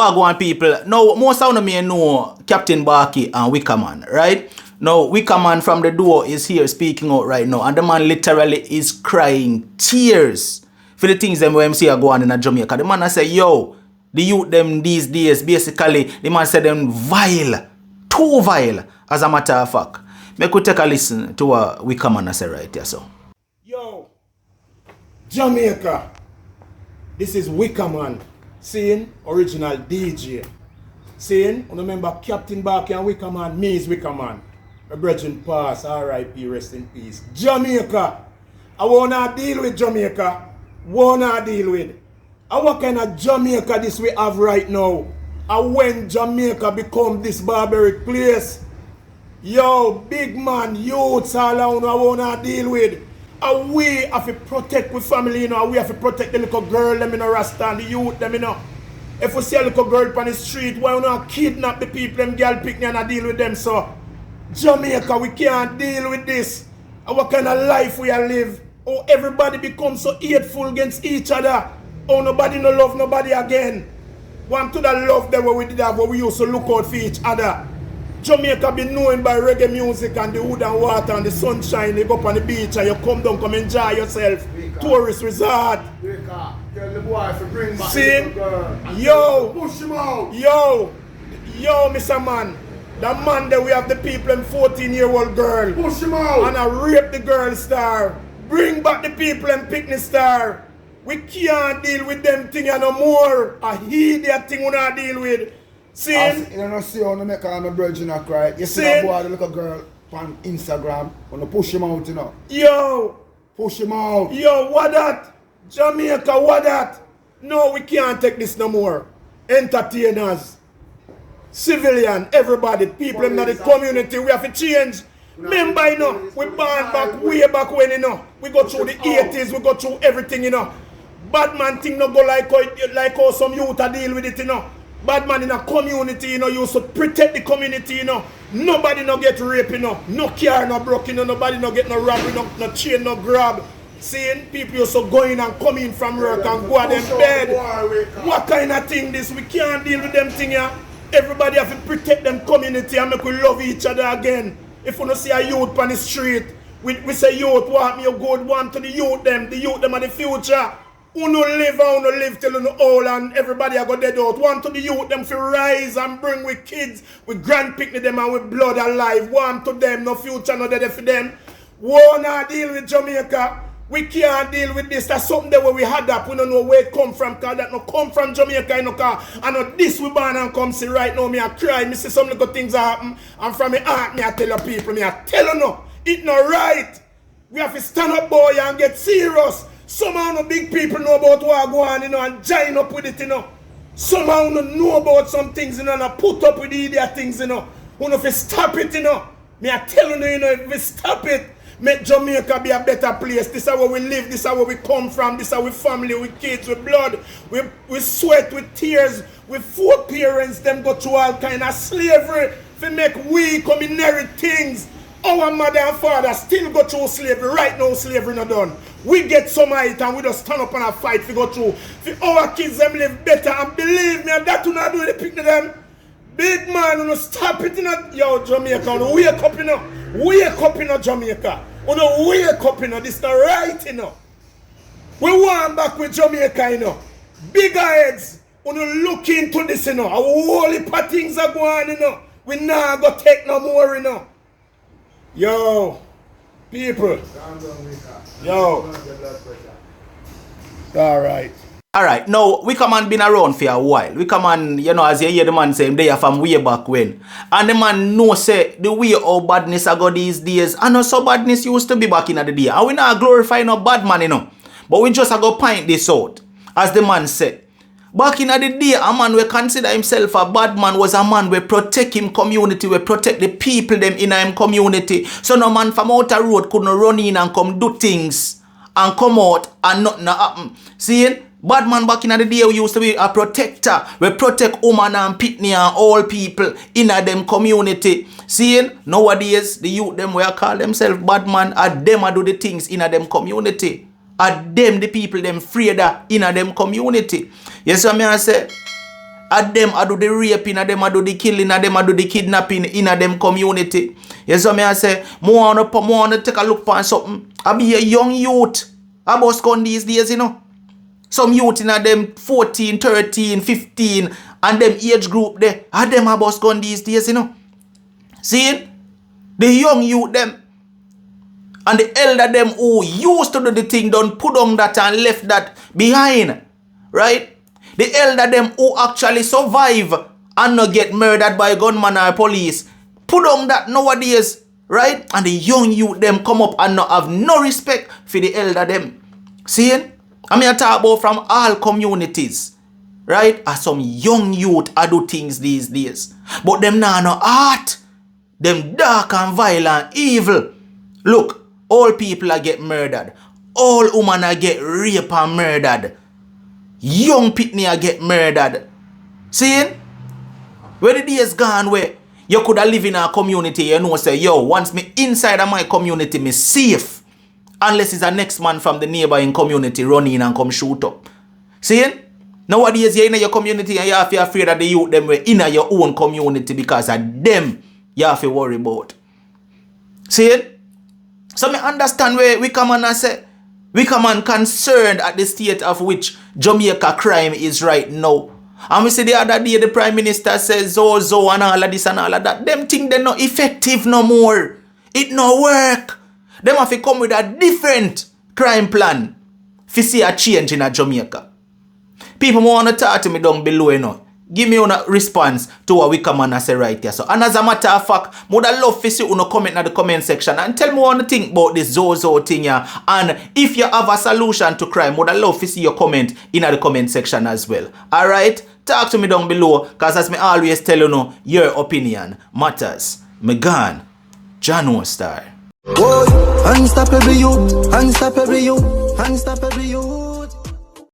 Wagwan people. Now, most of them may know Captain Barky and Wickerman, right? Now, Wickerman from the duo is here speaking out right now, and the man literally is crying tears for the things them MC are going on in Jamaica. The man say, yo, the youth them these days, basically, the man said them vile, too vile, as a matter of fact. Make we take a listen to what Wickerman say right here, so. Yo, Jamaica, this is Wickerman, seeing original DJ. Seeing, remember Captain Barky and Wickerman, me is Wickerman. My brethren pass, R.I.P., rest in peace. Jamaica, I wanna deal with Jamaica. Wanna deal with. And what kind of Jamaica this we have right now? And when Jamaica become this barbaric place? Yo, big man, youths all around I wanna deal with. And we have to protect with family, you know, we have to protect the little girl, them in a Rasta, and the youth, them, you know. If we see a little girl on the street, why we not kidnap the people, them girl pick me and I deal with them, so. Jamaica, we can't deal with this. And what kind of life we are live? Oh, everybody becomes so hateful against each other. Oh, nobody no love nobody again. Want to the love that we did have, where we used to look out for each other. Jamaica be known by reggae music and the wood and water and the sunshine. You go up on the beach and you come down, come enjoy yourself. Tourist resort. Tell the boy to bring back see? the girl. Yo. Push him out. Yo, Mr. Man. The man that we have the people and 14-year-old girl. Push him out. And I rape the girl star. Bring back the people and pick the star. We can't deal with them thing no more. I hear that thing we not deal with. See? You don't see how to make all my brethren cry. You see that boy, the little girl on Instagram. When you push him out, you know. Yo. Push him out. Yo, what that? Jamaica, what that? No, we can't take this no more. Entertainers. Civilian, everybody, people in the community, we have to change. Remember, you know, we born back way back when, you know. We go through the 80s, we go through everything, you know. Bad man thing no go like how some youth are deal with it, you know. Bad man in a community, you know, you used to protect the community, you know. Nobody no get raped, you know. No car no broken, you know. Nobody no get no robbery, no chain, no grab. Seeing people used to go in and come in from work and go at them bed. What kind of thing this? We can't deal with them thing here. Everybody have to protect them community and make we love each other again. If we don't see a youth on the street, we say youth want me a good one to the youth them are the future. Who no live till you old and everybody are go dead out. One to the youth them to rise and bring with kids, with grand picnic them and with blood alive. One to them, no future, no dead for them. Wanna deal with Jamaica. We can't deal with this. That's something that we had up. We don't know where it come from, because that no come from Jamaica, you know, car. I know this we born and come see right now. Me I cry, me see some little things happen. And from my heart, me I tell you people, me I tell you no. It not right. We have to stand up, boy, and get serious. Somehow no big people know about what go on, you know, and join up with it, you know. Somehow no know about some things, you know, and put up with the idiot things, you know. You know, if you stop it, you know. Me I tell you, you know, if you stop it, make Jamaica be a better place. This is where we live. This is where we come from. This is our family, with kids, with blood, with sweat, with tears, with four parents. Them go through all kind of slavery to make we come inherit things. Our mother and father still go through slavery. Right now, slavery not done. We get some of it and we just stand up and a fight to go through. For our kids them live better, and believe me, and that do not do the pick to them. Big man, you know, stop it, you know. Yo, Jamaica, you know, wake up, you know. Wake up, you know, Jamaica. You know, wake up, you know, this is not right, you know. We want back with Jamaica, you know. Bigger heads, you know, look into this, you know. A whole heap of things are going on, you know. We not go take no more, you know. Yo, people. Yo. Alright. Alright, now Wickerman been around for a while. Wickerman, you know, as you hear the man say, they are from way back when. And the man know say the way how badness I got these days. I know so badness used to be back in the day. And we not glorify no bad man, you know. But we just go point this out. As the man said. Back in the day, a man we consider himself a bad man was a man we protect him community, we protect the people them in him community. So no man from outer road couldn't run in and come do things and come out and nothing happen. See? Bad man back in the day we used to be a protector. We protect woman and pitney and all people in them community. See? Nowadays, the youth them we call themselves bad man, and them a do the things in them community. At them the people them afraid in them community. Yes, what I say? A them a do the raping, a them a do the killing, a them a do the kidnapping in a them community. You see me I say, more wanna take a look on something. I be a young youth. I bust gun these days, you know. Some youth in a them 14, 13, 15, and them age group there. A them a bust gun these days, you know. See? The young youth them. And the elder them who used to do the thing done put on that and left that behind. Right? The elder them who actually survive and not get murdered by gunman or police. Put on that nowadays. Right? And the young youth them come up and not have no respect for the elder them. See? I mean I talk about from all communities. Right? As some young youth I do things these days. But them now no heart. Them dark and violent evil. Look, all people are get murdered. All women are get raped and murdered. Young pitney are get murdered. See? Where the days gone where you could have live in a community, you know, say, yo, once me inside of my community, me safe. Unless it's a next man from the neighboring community run in and come shoot up. See? Nowadays, you're in your community and you have to be afraid of the youth them were in your own community because of them you have to worry about. See? So me understand where we come and say, we come and concerned at the state of which Jamaica crime is right now. And we see the other day the Prime Minister says Zozo and all of this and all of that. Them think they're not effective no more. It no work. Them have to come with a different crime plan to see a change in a Jamaica. People want to talk to me down below, you know. Give me a response to what we come and say right here. So, and as a matter of fact, I would love to see you comment in the comment section and tell me what you think about this Zozo thing here. And if you have a solution to crime, I would love to see your comment in the comment section as well. Alright? Talk to me down below, because as me always tell you know, your opinion matters. Me gone. Jano Star. Unstoppable you, unstoppable you, unstoppable you.